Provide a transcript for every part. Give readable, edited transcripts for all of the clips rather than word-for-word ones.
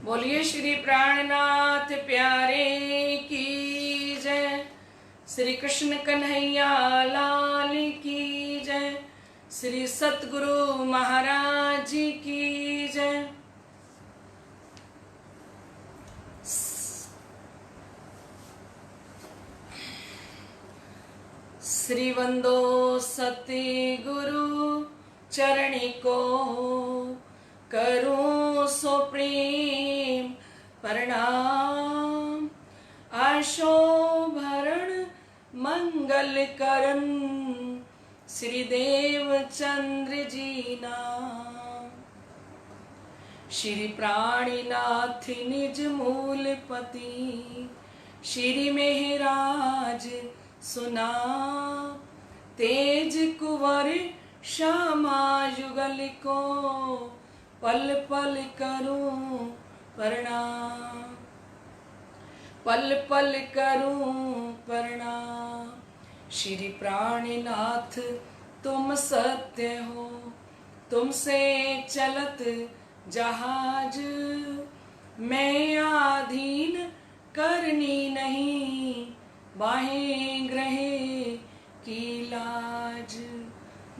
बोलिए श्री प्राणनाथ प्यारे की जय। श्री कृष्ण कन्हैया लाल की जय। श्री सतगुरु महाराज जी की जय। श्री वंदो सती गुरु चरणी को करूं सो प्रेम प्रणाम। आशो भरण मंगल करन श्री देव चंद्र जी नाम। श्री प्राणीनाथ निज मूल पति श्री मेहराज सुना। तेज कुंवर श्यामा युगल को पल पल करूं प्रणाम। पल पल करूं प्रणाम। श्री प्राणनाथ तुम सत्य हो, तुमसे चलत जहाज। मैं आधीन करनी नहीं, बाहें ग्रहे की लाज।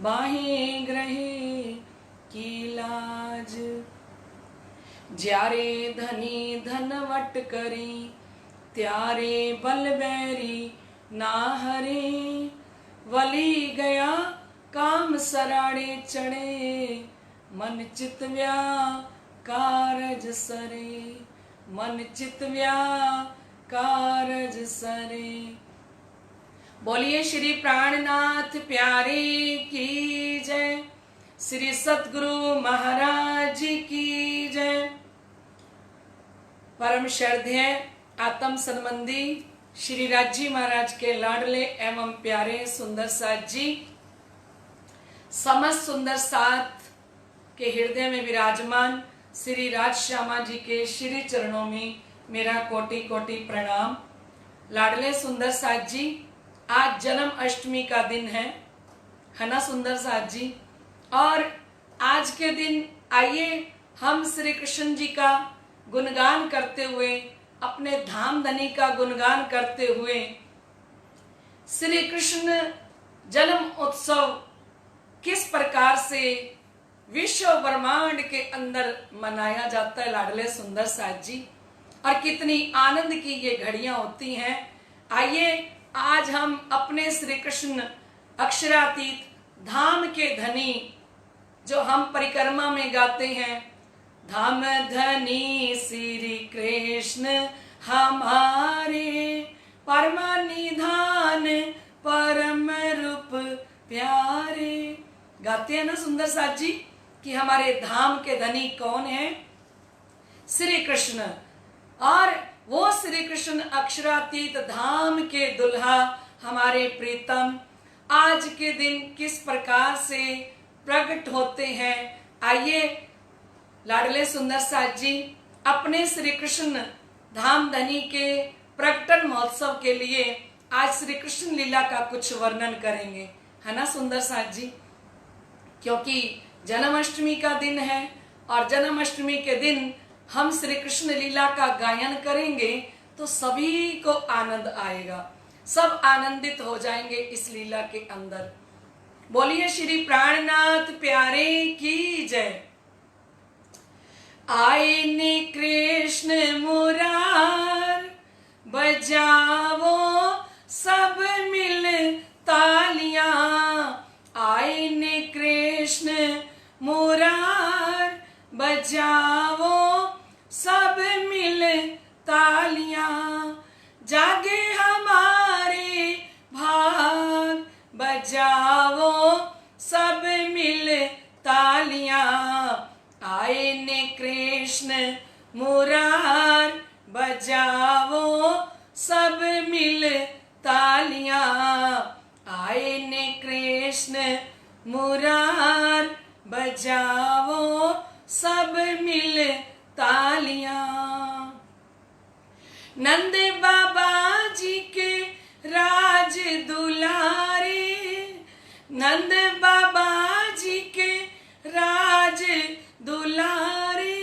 बाहें ग्रहे की लाज। ज्यारे धनी धनवट करी, त्यारे बल बैरी ना हरे। वली गया काम सराड़े चढ़े, मन चित कारज सरे। मन चित कारज सरे। बोलिए श्री प्राणनाथ प्यारे की जय। श्री सतगुरु महाराज की जय। परम श्रद्धेय आत्म संबंधी श्री राजी महाराज के लाडले एवं प्यारे सुंदर साथ जी, समस्त सुंदर साथ के हृदय में विराजमान श्री राज श्यामा जी के श्री चरणों में मेरा कोटि कोटि प्रणाम। लाडले सुंदर साथ जी, आज जन्म अष्टमी का दिन है ना सुंदर साथ जी। और आज के दिन आइए हम श्री कृष्ण जी का गुणगान करते हुए, अपने धाम धनी का गुणगान करते हुए श्री कृष्ण जन्म उत्सव किस प्रकार से विश्व ब्रह्मांड के अंदर मनाया जाता है लाडले सुंदर साथ जी, और कितनी आनंद की ये घड़ियां होती हैं। आइए आज हम अपने श्री कृष्ण अक्षरातीत धाम के धनी, जो हम परिक्रमा में गाते हैं, धाम धनी श्री कृष्ण हमारे, परम निधान परम रूप प्यारे। गाते हैं ना सुंदर साथ जी कि हमारे धाम के धनी कौन है? श्री कृष्ण। और वो श्री कृष्ण अक्षरातीत धाम के दुल्हा हमारे प्रीतम आज के दिन किस प्रकार से प्रकट होते हैं। आइए लाडले सुंदर साथ जी अपने श्री कृष्ण धाम धनी के प्रकटन महोत्सव के लिए आज श्री कृष्ण लीला का कुछ वर्णन करेंगे, है ना सुंदर साथ जी। क्योंकि जन्माष्टमी का दिन है और जन्माष्टमी के दिन हम श्री कृष्ण लीला का गायन करेंगे तो सभी को आनंद आएगा, सब आनंदित हो जाएंगे इस लीला के अंदर। बोलिए श्री प्राणनाथ प्यारे की जय। आए ने कृष्ण मुरार, बजावो सब मिल तालियां। आए ने कृष्ण मुरार, बजावो सब मिल तालियां। जागे हमारे भाग, बजावो सब मिल तालियां। आए ने कृष्ण मुरार, बजावो सब मिल तालियां। आए ने कृष्ण मुरार, बजावो सब मिल तालियां। नंद बाबा जी के राज दुलारे, नंद बाबा जी के राज दुलारे।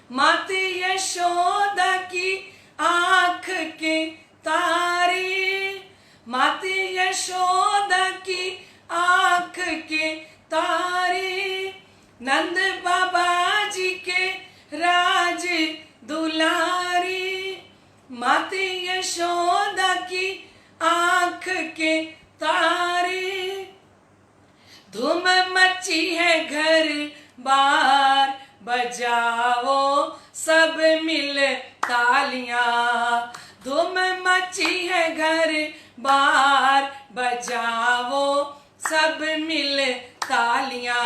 माते यशोदा की आंख के तारे, माते यशोदा की आंख के तारे, नंद बाबा जी के राज दुलारे, माते यशोदा की आंख के तारे। धूम मची है घर बार, बजाओ सब मिल तालियां। धूम मची है घर बार, बजाओ सब मिल तालियां।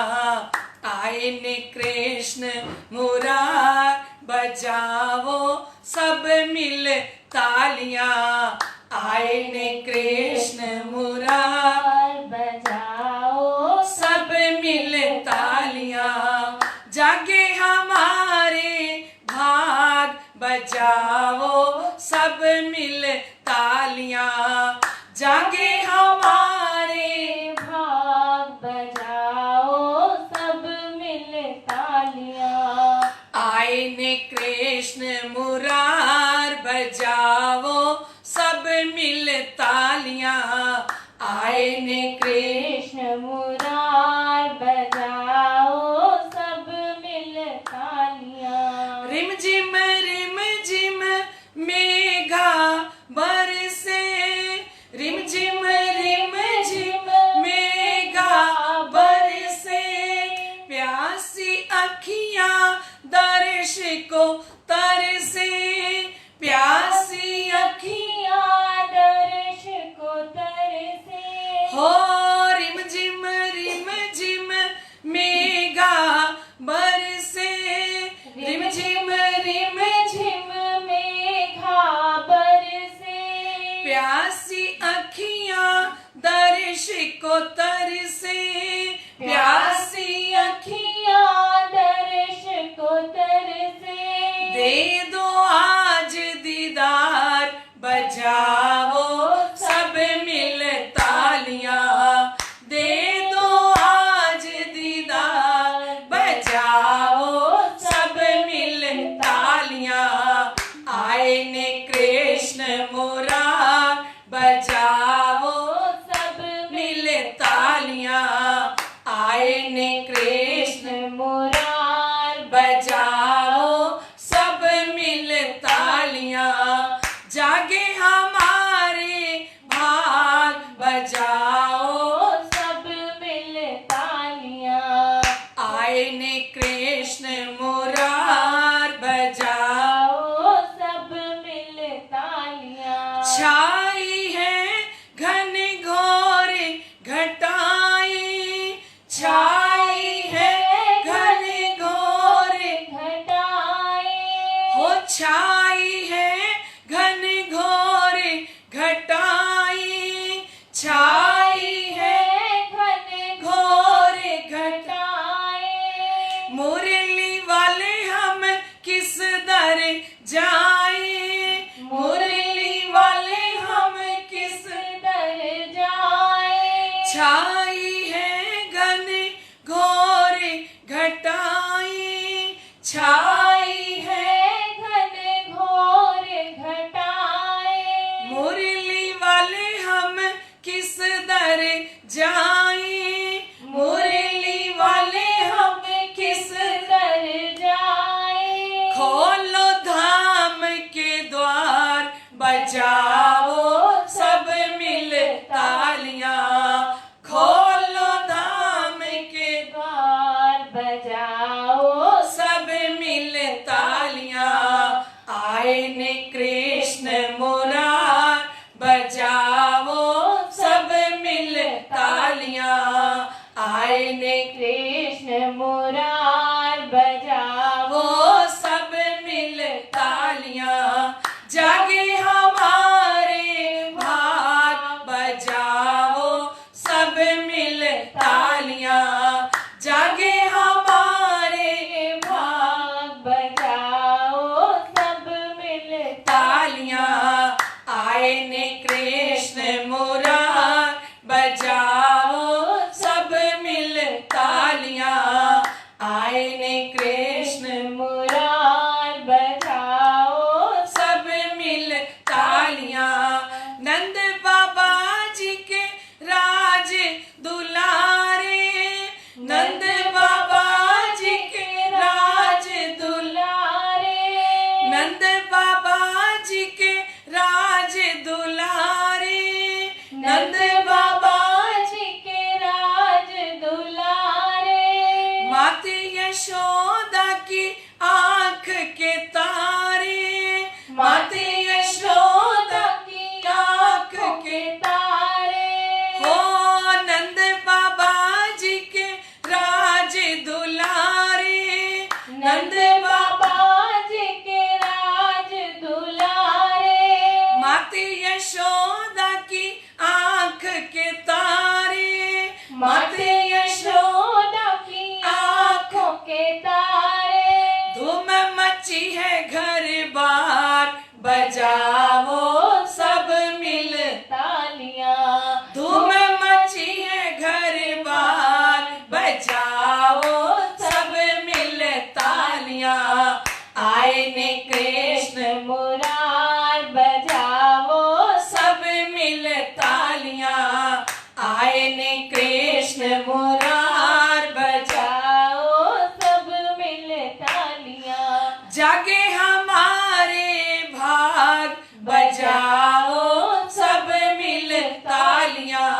आए ने कृष्ण मुरार, बजाओ सब मिल तालियां। आए ने कृष्ण मुरार, बजाओ सब मिल तालियां। जागे हमारे भाग, बजाओ सब मिल तालियां। जागे हमारे भाग, बजाओ सब मिल तालियां। आए ने कृष्ण मुरार, बजाओ सब मिल तालियां। आए ने कृष्ण मुरार, बजाओ सब मिल तालियां। रिम झिम मेघा बरसे, रिम झिम मेघा बरसे, प्यासी अखियां दर्श को तरसे, प्यासी अखियां दर्श को तरसे। हो। रिम झिम मेघा बरसे, रिम झिम मेघा बरसे, प्यासी अखियां दर्श को तरसे, प्यासी अखियां दर्श को तरसे। दे दो आज दीदार, बजाओ सब मिल तालियां। दे दो आज दीदार, बजाओ सब मिल तालियां। आए ने कृष्ण मुरार, बजाओ सब मिल तालियां। आए ने कृष्ण मुरार, बजाओ सब मिल तालियां। जागे हमारे भाग, बजाओ सब मिल तालियां। आए ने कृष्ण मुरार, बजाओ सब मिल तालियां। छाई है घन घोर घटाई, छाई है घन घोर घटाए, हो। छाई है घन घोर घटाई, छाई है घन घोर घटाई। घटाए। मुरली वाले हम किस दर जाए, मुरली वाले हम किस दर जाए। छाई है घन घोर घटाई, छाई है घन घोर घटाए। मुरली वाले हम किस दर जाए, मुरली वाले हम किस दर जाए। खोलो धाम के द्वार, बजाओ सब मिल तालियां। खोलो धाम के द्वार, बजाओ सब मिल तालियां। आए ने कृष्ण मुरार, बजाओ सब मिल तालियां। आए ने कृष्ण मुरार, बजाओ वो सब मिल तालियां। जागे हमारे भाग, बजाओ सब मिल तालियां। जागे हमारे भाग, भाग, बजाओ सब मिल तालियां। आए ने कृष्ण मुरार, बजाओ सब मिल तालियां। यशोदा की आंख के तारे, माते यशोदा की आंख के तारे, हो नंद बाबा जी के राज दुलारे, नंद बाबा जी के राज दुलारे, माते यशोदा की आंख के तारे, माते यशोदा की आंखों के तारे, धूम मची है घर बार, बजाओ सब मिल, तालियां, धूम मची है घर बार, बजाओ सब मिल तालियां, आए ने कृष्ण मुरार बजाओ सब मिल तालियां, आए ने कृष्ण मुरार, बजाओ सब मिल तालियां, जागे हमारे भाग, बजाओ सब मिल तालियां,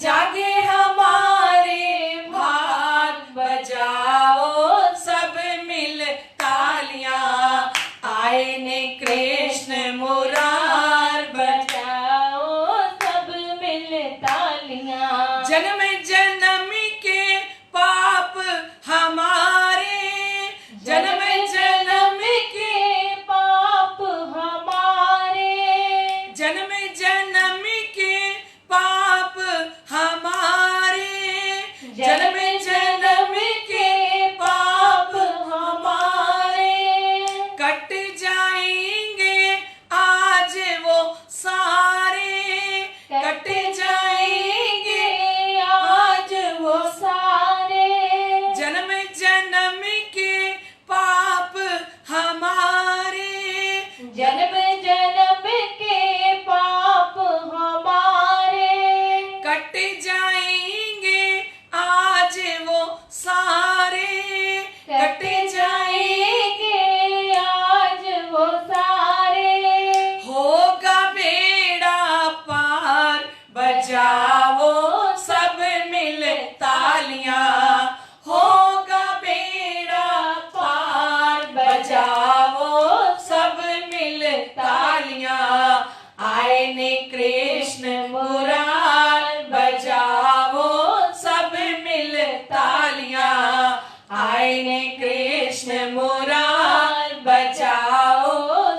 जागे हमारे भाग, बजाओ सब मिल तालियां, आए ने कृष्ण मुरार, बजाओ सब मिल तालियां, जन्म जन्म के पाप हमारे, जन्म जन्म के पाप हमारे, जन्म जन्म के पाप हमारे, जन्म जन्म के पाप हमारे, कट जाएंगे आज वो सारे, कट जाएंगे आज वो सारे, जन्म जन्म के पाप हमारे, जन्म जन्म के पाप हमारे, कट जाएंगे आज वो सारे, कट जाएंगे आज वो सारे, होगा बेड़ा पार, बजाओ सब मिल तालियां, होगा बेड़ा पार, बजाओ सब मिल तालियां, आए ने कृष्ण मुरार, बजाओ सब मिल तालियां, आए ने कृष्ण मुरार, बजाओ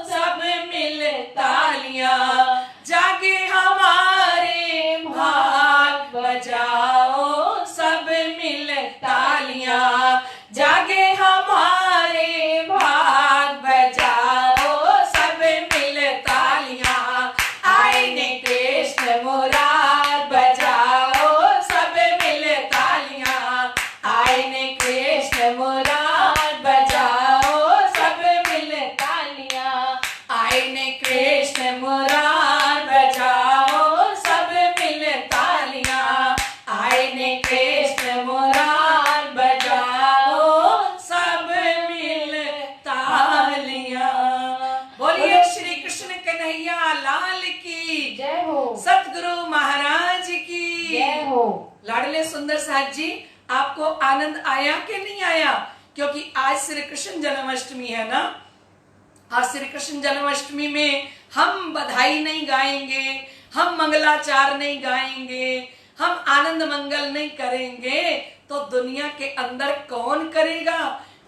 सब मिल तालियां, जागे हमारे भाग, बजाओ सब मिल तालियां, जागे हमारे भाग, बजाओ सब मिल तालियां, आए ने कृष्ण मुरार, बजाओ सब मिल तालियां, आए ने कृष्ण मुरार, बजाओ सब मिल तालियां, आए ने कृष्ण मुरार, बजाओ सब मिल तालियां, आए ने कृष्ण मुरार, बजाओ सब मिल तालियां। बोलिए श्री कृष्ण कन्हैया लाल की, जय हो, सतगुरु महाराज की जय हो। लाडले सुंदर साथ जी, आपको आनंद आया कि नहीं आया? क्योंकि आज श्री कृष्ण जन्माष्टमी है ना। आज श्री कृष्ण जन्माष्टमी में हम बधाई नहीं गाएंगे, हम मंगलाचार नहीं गाएंगे, हम आनंद मंगल नहीं करेंगे, तो दुनिया के अंदर कौन करेगा?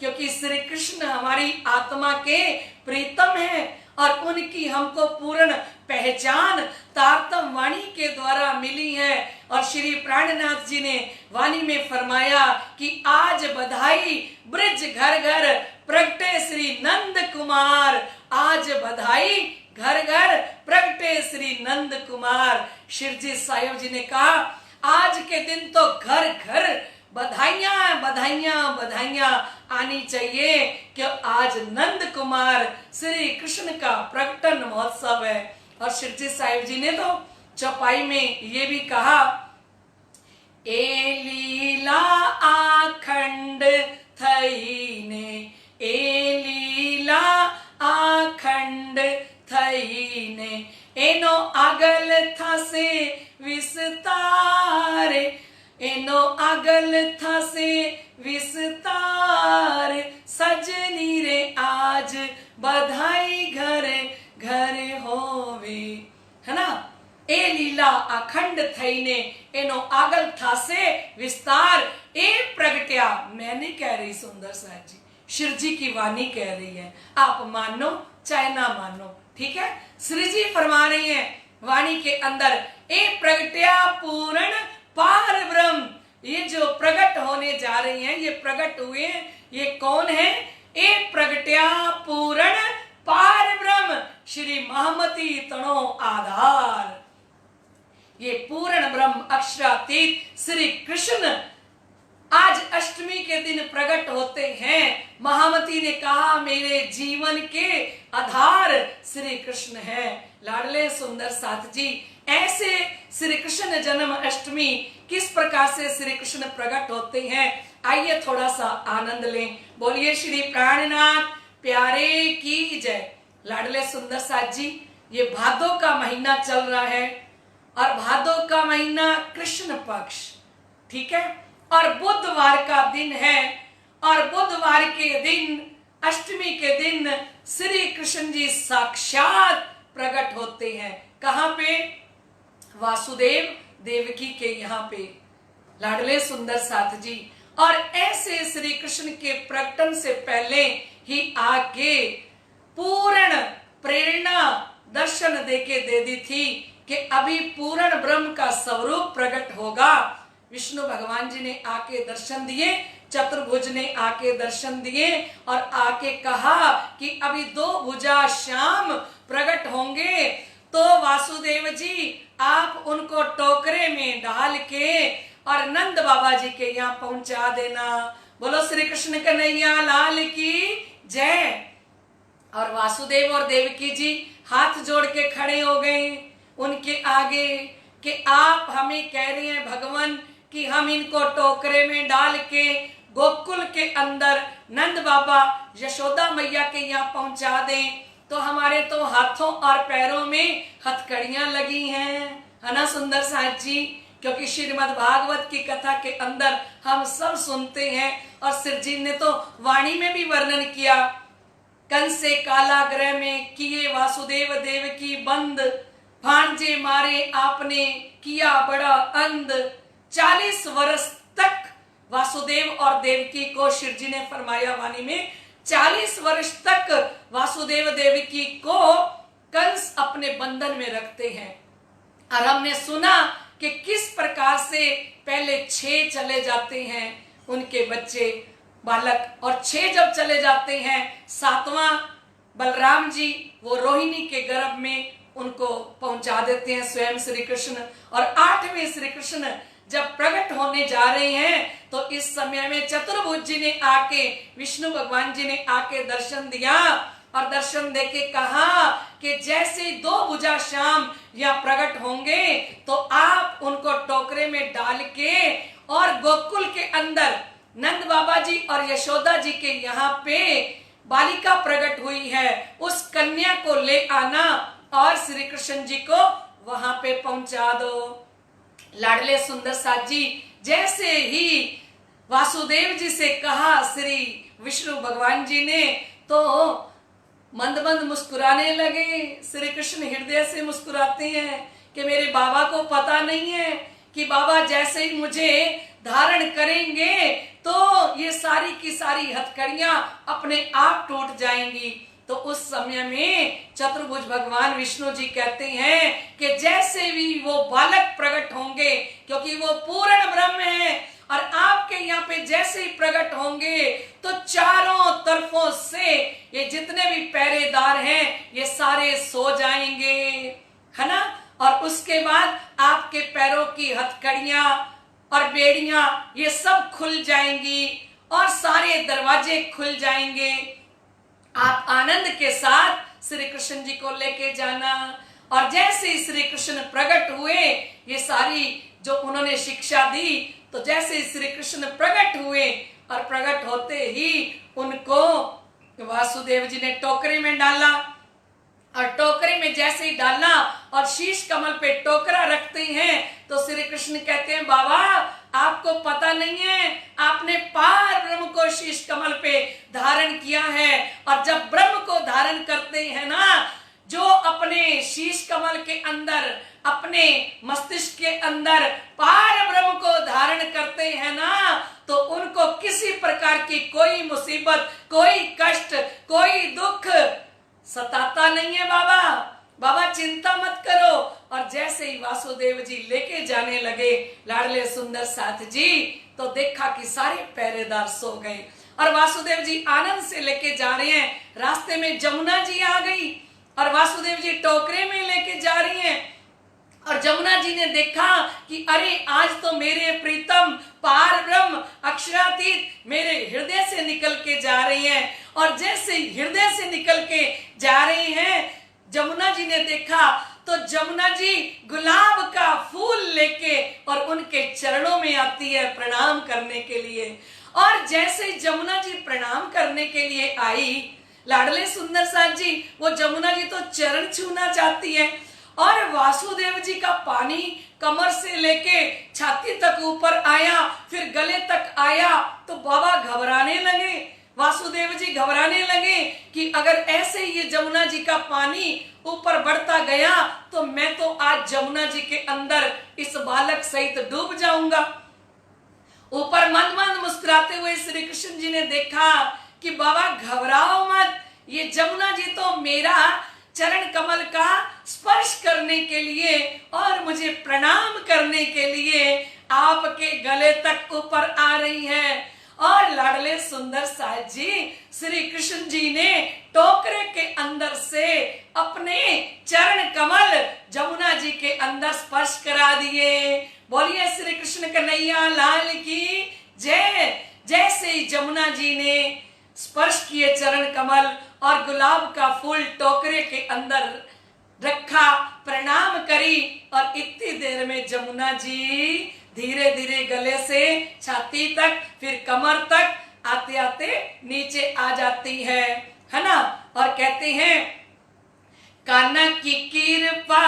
क्योंकि श्री कृष्ण हमारी आत्मा के प्रीतम है और उनकी हमको पूर्ण पहचान तारतम वाणी के द्वारा मिली है। और श्री प्राणनाथ जी ने वाणी में फरमाया कि आज बधाई ब्रज घर घर प्रगटे श्री नंद कुमार, आज बधाई घर घर प्रगटे श्री नंद कुमार। शिवजी साहिब जी ने कहा आज के दिन तो घर घर बधाइयां बधाइयां बधाइयां आनी चाहिए कि आज नंद कुमार श्री कृष्ण का प्रकटन महोत्सव है। और शिवजी साहिब जी ने तो चौपाई में ये भी कहा, ए लीला आखंड थई ने, ए लीला आखंड थई ने, एनो आगल था से विस्तार, एनो आगल था से विस्तार, सजनी रे आज बधाई घरे घरे होवे, है ना। ए लीला अखंड थईने एनो आगल थासे विस्तार ए प्रगट्या। मैं नहीं कह रही सुंदर साथ जी, शिव जी की वाणी कह रही है, आप मानो चाहे ना मानो, ठीक है। श्री जी फरमा रही हैं वाणी के अंदर, ए प्रगट्या पूर्ण पार ब्रह्म। ये जो प्रकट होने जा रही हैं, ये प्रकट हुए, ये कौन है? ए प्रगट्या पूर्ण पार ब्रह्म श्री महामती तणो आधार। ये पूर्ण ब्रह्म अक्षरातीत श्री कृष्ण आज अष्टमी के दिन प्रकट होते हैं। महामती ने कहा मेरे जीवन के आधार श्री कृष्ण है। लाडले सुंदर साथ जी, ऐसे श्री कृष्ण जन्म अष्टमी किस प्रकार से श्री कृष्ण प्रकट होते हैं, आइए थोड़ा सा आनंद लें। बोलिए श्री प्राणनाथ प्यारे की जय। लाडले सुंदर साथ जी, ये भादो का महीना चल रहा है और भादो का महीना कृष्ण पक्ष, ठीक है, और बुधवार का दिन है। और बुधवार के दिन, अष्टमी के दिन श्री कृष्ण जी साक्षात प्रकट होते हैं। कहां पे? वासुदेव देवकी के यहाँ पे। लाडले सुंदर साथ जी, और ऐसे श्री कृष्ण के प्रकटन से पहले ही आके पूर्ण प्रेरणा दर्शन देके दे दी थी कि अभी पूर्ण ब्रह्म का स्वरूप प्रकट होगा। विष्णु भगवान जी ने आके दर्शन दिए, चतुर्भुज ने आके दर्शन दिए और आके कहा कि अभी 2 भुजा श्याम प्रकट होंगे, तो वासुदेव जी आप उनको टोकरे में डाल के और नंद बाबा जी के यहाँ पहुंचा देना। बोलो श्री कृष्ण कन्हैया लाल की जय। और वासुदेव और देवकी जी हाथ जोड़ के खड़े हो गए उनके आगे कि आप हमें कह रहे हैं भगवान कि हम इनको टोकरे में डाल के गोकुल के अंदर नंद बाबा यशोदा मैया के यहाँ पहुंचा दें, तो हमारे तो हाथों और पैरों में हथकड़ियां लगी हैं, है ना सुंदर साथ जी। क्योंकि श्रीमद् भागवत की कथा के अंदर हम सब सुनते हैं और सिर जी ने तो वाणी में भी वर्णन किया, कंस से कालाग्रह में किए वासुदेव देव की बंद, भांजे मारे आपने किया बड़ा अंध। 40 वर्ष तक वासुदेव और देवकी को शिव जी ने फरमाया वाणी में, 40 वर्ष तक वासुदेव देवकी को कंस अपने बंधन में रखते हैं। और हमने सुना कि किस प्रकार से पहले 6 चले जाते हैं उनके बच्चे बालक, और 6 जब चले जाते हैं, 7वां बलराम जी वो रोहिणी के गर्भ में उनको पहुंचा देते हैं स्वयं श्री कृष्ण। और 8वें श्री कृष्ण जब प्रकट होने जा रहे हैं तो इस समय में चतुर्भुज जी ने आके, विष्णु भगवान जी ने आके दर्शन दिया और दर्शन देके कहा कि जैसे 2 भुजा श्याम यहाँ प्रकट होंगे तो आप उनको टोकरे में डाल के और गोकुल के अंदर नंद बाबा जी और यशोदा जी के यहाँ पे बालिका प्रकट हुई है, उस कन्या को ले आना और श्री कृष्ण जी को वहां पे पहुंचा दो। लाडले सुंदर साथ जी, जैसे ही वासुदेव जी से कहा श्री विष्णु भगवान जी ने, तो मंद मंद मुस्कुराने लगे। श्री कृष्ण हृदय से मुस्कुराते हैं कि मेरे बाबा को पता नहीं है कि बाबा जैसे ही मुझे धारण करेंगे तो ये सारी की सारी हथकड़ियां अपने आप टूट जाएंगी। तो उस समय में चतुर्भुज भगवान विष्णु जी कहते हैं कि जैसे भी वो बालक प्रकट होंगे, क्योंकि वो पूर्ण ब्रह्म है, और आपके यहाँ पे जैसे ही प्रकट होंगे तो चारों तरफों से ये जितने भी पहरेदार हैं ये सारे सो जाएंगे, है ना। और उसके बाद आपके पैरों की हथकड़ियां और बेड़ियां ये सब खुल जाएंगी और सारे दरवाजे खुल जाएंगे। आप आनंद के साथ श्री कृष्ण जी को लेके जाना। और जैसे ही श्री कृष्ण प्रकट हुए, ये सारी जो उन्होंने शिक्षा दी, तो जैसे श्री कृष्ण प्रकट हुए और प्रकट होते ही उनको वासुदेव जी ने टोकरे में डाला, और टोकरे में जैसे ही डालना और शीश कमल पे टोकरा रखते हैं तो श्री कृष्ण कहते हैं बाबा आपको पता नहीं है, आपने पार ब्रह्म को शीश कमल पे धारण किया है। और जब ब्रह्म को धारण करते हैं ना, जो अपने शीश कमल के अंदर, अपने मस्तिष्क के अंदर पार ब्रह्म को धारण करते हैं ना, तो उनको किसी प्रकार की कोई मुसीबत, कोई कष्ट, कोई दुख सताता नहीं है। बाबा बाबा चिंता मत करो। और जैसे ही वासुदेव जी लेके जाने लगे लाडले सुंदर साथ जी, तो देखा कि सारे पहरेदार सो गए और वासुदेव जी आनंद से लेके जा रहे हैं। रास्ते में जमुना जी आ गई और वासुदेव जी टोकरे में लेके जा रही हैं। और जमुना जी ने देखा कि अरे आज तो मेरे प्रीतम पार ब्रह्म अक्षरातीत मेरे हृदय से निकल के जा रही हैं। और जैसे हृदय से निकल के जा रही हैं, जमुना जी ने देखा तो जमुना जी गुलाब का फूल लेके और उनके चरणों में आती है प्रणाम करने के लिए। और जैसे जमुना जी प्रणाम करने के लिए आई, लाडले सुंदर साथ जी, वो जमुना जी तो चरण छूना चाहती है और वासुदेव जी का पानी कमर से लेके छाती तक ऊपर आया, फिर गले तक आया, तो बाबा घबराने लगे। वासुदेव जी घबराने लगे कि अगर ऐसे ही ये जमुना जी का पानी ऊपर बढ़ता गया तो मैं तो आज जमुना जी के अंदर इस बालक सहित डूब जाऊंगा। ऊपर मंद मंद मुस्कुराते हुए श्री कृष्ण जी ने देखा कि बाबा घबराओ मत, ये जमुना जी तो मेरा चरण कमल का स्पर्श करने के लिए और मुझे प्रणाम करने के लिए आपके गले तक ऊपर आ रही है। और लाडले सुंदर साथ जी, श्री कृष्ण जी ने टोकरे के अंदर से अपने चरण कमल जमुना जी के अंदर स्पर्श करा दिए। बोलिए श्री कृष्ण कन्हैया लाल की जय। जैसे ही जमुना जी ने स्पर्श किए चरण कमल और गुलाब का फूल टोकरे के अंदर रखा, प्रणाम करी, और इतनी देर में जमुना जी धीरे धीरे गले से छाती तक, फिर कमर तक आते आते नीचे आ जाती है ना। और कहते हैं कान्हा की कृपा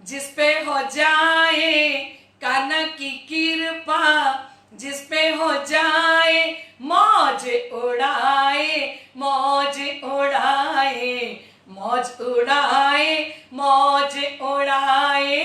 जिस पे हो जाए, कान्हा की कृपा जिस पे हो जाए, मौज उड़ाए, मौज उड़ाए, मौज उड़ाए, मौज उड़ाए।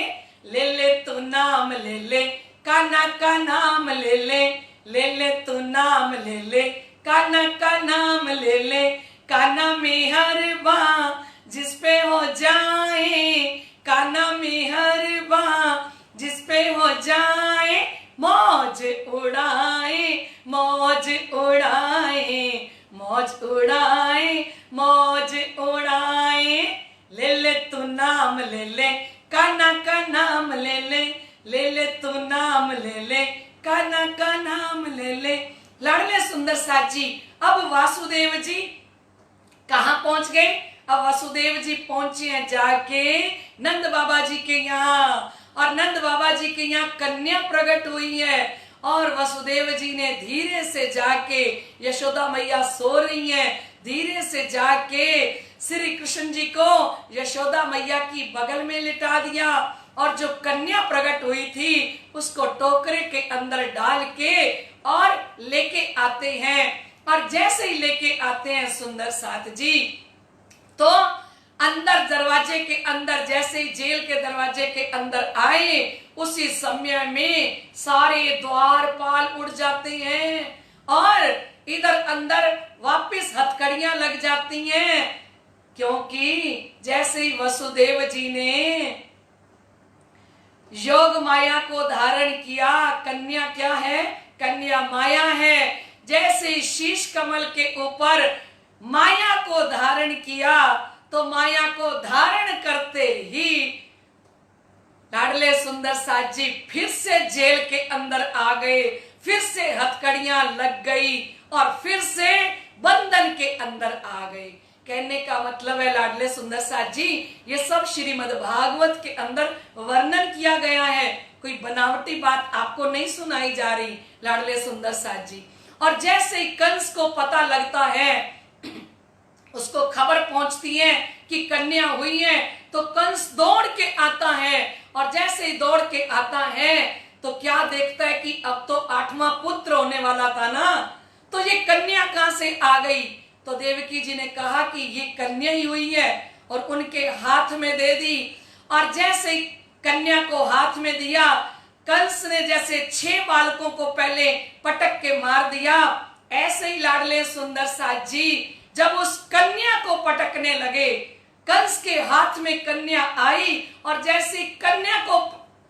ले ले तू नाम ले ले, कान्हा का नाम ले ले, ले ले तू नाम ले ले, कान्हा का नाम ले ले। कान्हा मेहरबान जिस पे हो जाए, कान्हा मेहरबान जिस पे हो जाए, मौज उड़ाए, मौज उड़ाए, मौज उड़ाए, मौज उड़ाए। ले ले तू नाम ले ले, कान्हा का नाम ले ले, ले ले तू नाम ले ले, कान्हा का नाम ले ले। लाडले सुंदर साथ जी, अब वासुदेव जी कहाँ पहुंच गए? अब वासुदेव जी पहुंचे हैं जाके नंद बाबा जी के यहाँ, और नंद बाबा जी के यहाँ कन्या प्रकट हुई है। और वसुदेव जी ने धीरे से जाके, यशोदा मैया सो रही हैं, धीरे से जाके श्री कृष्ण जी को यशोदा मैया की बगल में लिटा दिया, और जो कन्या प्रकट हुई थी उसको टोकरे के अंदर डाल के और लेके आते हैं। और जैसे ही लेके आते हैं सुंदर साथ जी, तो अंदर दरवाजे के अंदर, जैसे ही जेल के दरवाजे के अंदर आए, उसी समय में सारे द्वारपाल उड़ जाते हैं और इधर अंदर वापस हथकड़ियां लग जाती हैं, क्योंकि जैसे ही वसुदेव जी ने योग माया को धारण किया, कन्या क्या है? कन्या माया है। जैसे ही शीश कमल के ऊपर माया को धारण किया, तो माया को धारण करते ही लाडले सुंदर साथ जी फिर से जेल के अंदर आ गए, फिर से हथकड़ियां लग गई और फिर से बंधन के अंदर आ गए। कहने का मतलब है लाडले सुंदर साथ जी, ये सब श्रीमद् भागवत के अंदर वर्णन किया गया है, कोई बनावटी बात आपको नहीं सुनाई जा रही लाडले सुंदर साथ जी। और जैसे ही कंस को पता लगता है, उसको खबर पहुंचती है कि कन्या हुई है, तो कंस दौड़ के आता है, और जैसे ही दौड़ के आता है तो क्या देखता है कि अब तो 8वां पुत्र होने वाला था ना, तो ये कन्या कहां से आ गई। तो देवकी जी ने कहा कि ये कन्या ही हुई है, और उनके हाथ में दे दी। और जैसे ही कन्या को हाथ में दिया, कंस ने जैसे 6 बालकों को पहले पटक के मार दिया, ऐसे ही लाडले सुंदर साज जी जब उस कन्या को पटकने लगे, कंस के हाथ में कन्या आई और जैसे कन्या को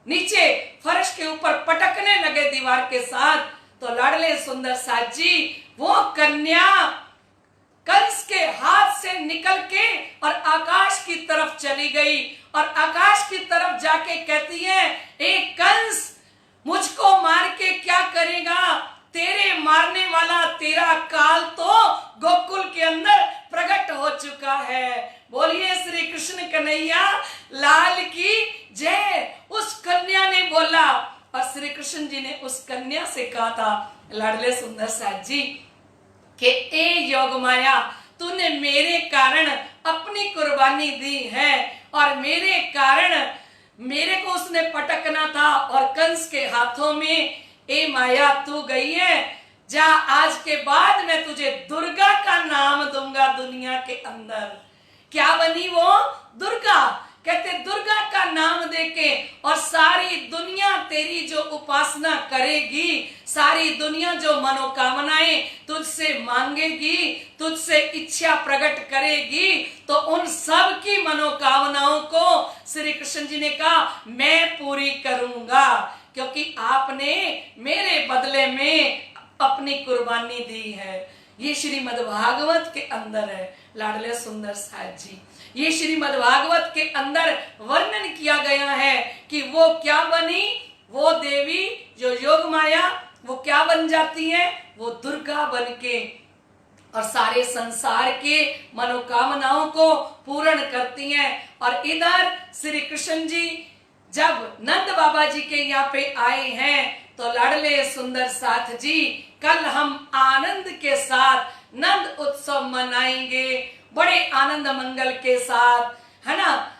नीचे फर्श के ऊपर पटकने लगे दीवार के साथ, तो लाडले सुंदर साज जी वो कन्या कंस के हाथ से निकल के और आकाश की तरफ चली गई, और आकाश की तरफ जाके कहती है, ए कंस, मुझको मार के क्या करेगा, तेरे मारने वाला तेरा काल तो गोकुल के अंदर प्रकट हो चुका है। बोलिए श्री कृष्ण कन्हैया लाल की जय। उस कन्या ने बोला, और श्री कृष्ण जी ने उस कन्या से कहा था, लाडले सुंदर साज जी, कि ए योग माया, तूने मेरे कारण अपनी कुर्बानी दी है, और मेरे कारण मेरे को उसने पटकना था, और कंस के हाथों में ए माया तू गई है, जा आज के बाद मैं तुझे दुर्गा का नाम दूंगा दुनिया के अंदर। क्या बनी वो? दुर्गा। कहते दुर्गा का नाम देके और सारी दुनिया तेरी जो उपासना करेगी, सारी दुनिया जो मनोकामनाएं तुझसे मांगेगी, तुझसे इच्छा प्रकट करेगी, तो उन सब की मनोकामनाओं को श्री कृष्ण जी ने कहा मैं पूरी करूंगा, क्योंकि आपने मेरे बदले में अपनी कुर्बानी दी है। ये श्रीमद् भागवत के अंदर है लाडले सुंदर साज जी। ये श्रीमद् भागवत के अंदर वर्णन किया गया है कि वो क्या बनी, वो देवी जो योग माया, वो क्या बन जाती है, वो दुर्गा बन के और सारे संसार के मनोकामनाओं को पूर्ण करती हैं। और इधर श्री कृष्ण जी जब नंद बाबा जी के यहाँ पे आए हैं, तो लाडले सुंदर साथ जी कल हम आनंद के साथ नंद उत्सव मनाएंगे, बड़े आनंद मंगल के साथ, है ना।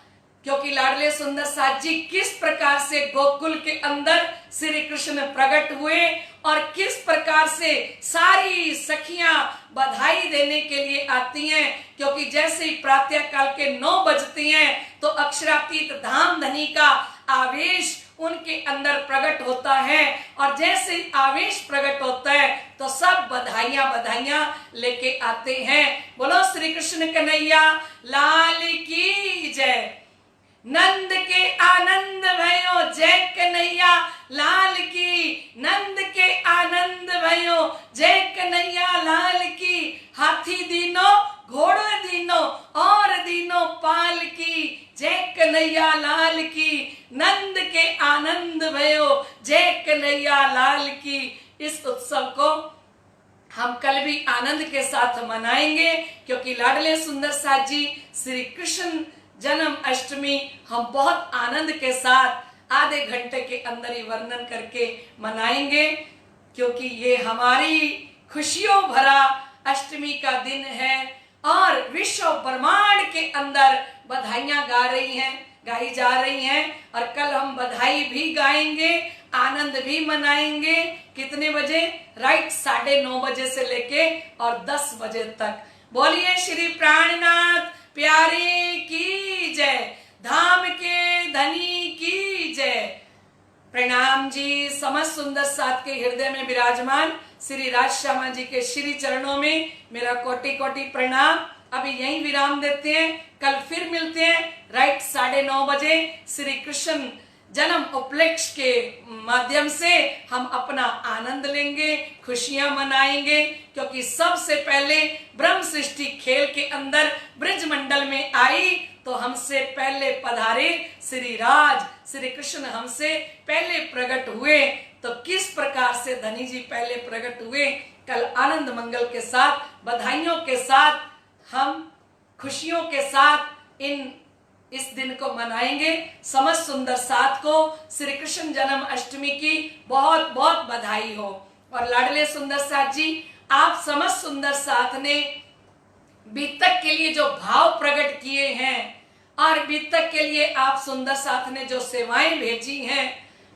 क्योंकि लाडले सुंदर साथ जी किस प्रकार से गोकुल के अंदर श्री कृष्ण प्रकट हुए और किस प्रकार से सारी सखियां बधाई देने के लिए आती हैं। क्योंकि जैसे ही प्रातः काल के 9 बजती हैं तो अक्षरातीत धाम धनी का आवेश उनके अंदर प्रकट होता है, और जैसे ही आवेश प्रकट होता है तो सब बधाइयां लेके आते हैं। बोलो श्री कृष्ण कन्हैया लाल की जय। नंद के आनंद भयो जय कन्हैया लाल की, नंद के आनंद भयो जय कन्हैया लाल की। हाथी दीनो घोड़े दीनो और दीनो पाल की, जय कन्हैया लाल की। नंद के आनंद भयो जय कन्हैया लाल की। इस उत्सव को हम कल भी आनंद के साथ मनाएंगे, क्योंकि लाडले सुंदर साथ जी श्री कृष्ण जन्म अष्टमी हम बहुत आनंद के साथ आधे घंटे के अंदर ही वर्णन करके मनाएंगे, क्योंकि ये हमारी खुशियों भरा अष्टमी का दिन है और विश्व ब्रह्मांड के अंदर बधाइयां गाई जा रही हैं। और कल हम बधाई भी गाएंगे, आनंद भी मनाएंगे। कितने बजे? राइट 9:30 बजे से लेके और 10 बजे तक। बोलिए श्री प्राणनाथ प्यारे की जय, धाम के धनी की जय। प्रणाम जी। समस्त सुंदर साथ के हृदय में विराजमान श्री राज श्यामा जी के श्री चरणों में मेरा कोटि कोटि प्रणाम। अभी यहीं विराम देते हैं, कल फिर मिलते हैं राइट 9:30 बजे। श्री कृष्ण जन्म उपलक्ष्य के माध्यम से हम अपना आनंद लेंगे, खुशियां मनाएंगे, क्योंकि सबसे पहले ब्रह्म सृष्टि खेल के अंदर ब्रज मंडल में आई तो हमसे पहले पधारे श्री राज श्री कृष्ण हमसे पहले प्रकट हुए। तो किस प्रकार से धनी जी पहले प्रकट हुए, कल आनंद मंगल के साथ, बधाइयों के साथ, हम खुशियों के साथ इस दिन को मनाएंगे। समस्त सुंदर साथ को श्री कृष्ण जन्म अष्टमी की बहुत बहुत बधाई हो। और लाडले सुंदर साथ जी, आप समस्त सुंदर साथ ने बीतक के लिए जो भाव प्रकट किए हैं और बीतक के लिए आप सुंदर साथ ने जो सेवाएं भेजी हैं,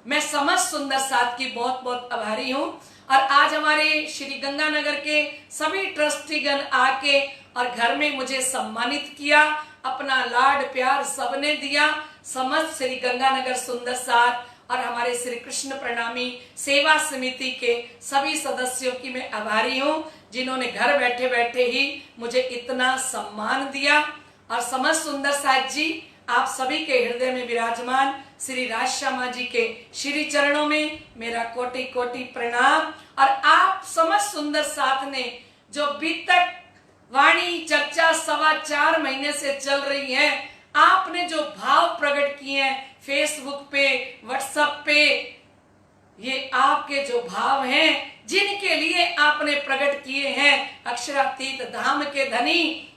मैं समस्त सुंदर साथ की बहुत बहुत आभारी हूँ। और आज हमारे श्री गंगानगर के सभी ट्रस्टीगण आके और घर में मुझे सम्मानित किया, अपना लाड प्यार सबने दिया। समस्त श्री गंगानगर सुंदर साथ और हमारे श्री कृष्ण प्रणामी सेवा समिति के सभी सदस्यों की मैं आभारी हूँ, जिन्होंने घर बैठे बैठे ही मुझे इतना सम्मान दिया। और समस्त सुंदर साथ जी, आप सभी के हृदय में विराजमान श्री राजश्यामा जी के श्री चरणों में मेरा कोटि कोटि प्रणाम। और आप समस्त सुंदर साथ ने जो अभी तक वाणी चर्चा 4.25 महीने से चल रही है, आपने जो भाव प्रकट किए हैं फेसबुक पे, व्हाट्सएप पे, ये आपके जो भाव हैं, जिनके लिए आपने प्रकट किए हैं, अक्षरातीत धाम के धनी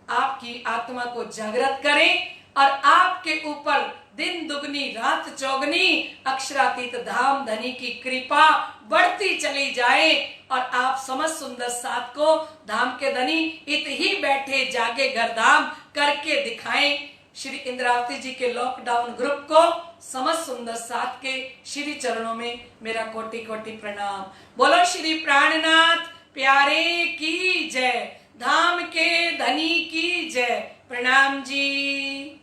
आपकी आत्मा को जागृत करें और आपके ऊपर दिन दुगनी रात चौगनी अक्षरातीत धाम धनी की कृपा बढ़ती चली जाए। और आप समस्त सुंदर साथ को धाम के धनी इत ही बैठे जागे घर धाम करके दिखाएं। श्री इंद्रावती जी के लॉकडाउन ग्रुप को समस्त सुंदर साथ के श्री चरणों में मेरा कोटि कोटि प्रणाम। बोलो श्री प्राणनाथ प्यारे की जय, धाम के धनी की जय। प्रणाम जी।